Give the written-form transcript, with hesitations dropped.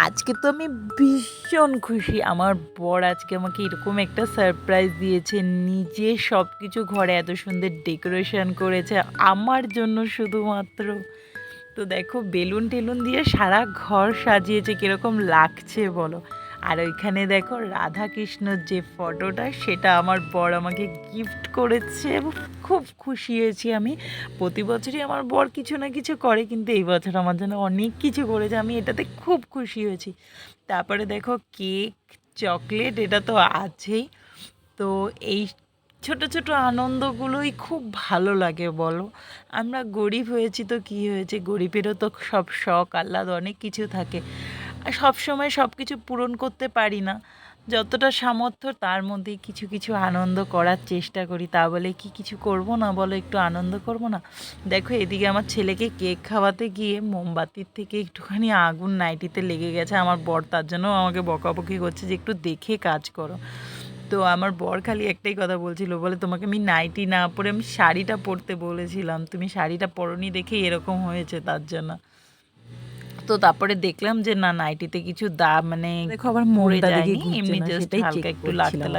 আজকে তো আমি ভীষণ খুশি। আমার বর আজকে আমাকে এরকম একটা সারপ্রাইজ দিয়েছে। নিজে সবকিছু ঘরে এত সুন্দর ডেকোরেশন করেছে আমার জন্য শুধুমাত্র। তো দেখো বেলুন-টেলুন দিয়ে সারা ঘর সাজিয়েছে, কিরকম লাগছে বলো? আর ওইখানে দেখো রাধাকৃষ্ণর যে ফটোটা সেটা আমার বর আমাকে গিফট করেছে এবং খুব খুশি হয়েছি আমি। প্রতি বছরই আমার বর কিছু না কিছু করে, কিন্তু এই বছর আমার জন্য অনেক কিছু করেছে, আমি এটাতে খুব খুশি হয়েছি। তারপরে দেখো কেক, চকলেট এটা তো আছেই। তো এই ছোট ছোট আনন্দগুলোই খুব ভালো লাগে বলো। আমরা গরিব হয়েছি তো কি হয়েছে, গরিবেরও তো সব শখ আহ্লাদ অনেক কিছু থাকে। আর সবসময় সব কিছু পূরণ করতে পারি না, যতটা সামর্থ্য তার মধ্যেই কিছু কিছু আনন্দ করার চেষ্টা করি। তা বলে কি কিছু করব না বলো, একটু আনন্দ করব না? দেখো এদিকে আমার ছেলেকে কেক খাওয়াতে গিয়ে মোমবাতির থেকে একটুখানি আগুন নাইটিতে লেগে গেছে। আমার বর তার জন্য আমাকে বকাবকি করছে যে একটু দেখে কাজ করো। তো আমার বর খালি একটাই কথা বলছিল, বলে তোমাকে আমি নাইটি না পরে আমি শাড়িটা পরতে বলেছিলাম, তুমি শাড়িটা পরনি দেখেই এরকম হয়েছে তার জন্য। তো তারপরে দেখলাম যে না, নাইটিতে কিছু মানে দেখো আবার পড়ে মনটা দেখি যায়নি, ঘুরছে এমনি না, জাস্ট সেটাই চেক হালকা একটু লাগতে করছিলাম। লাগতে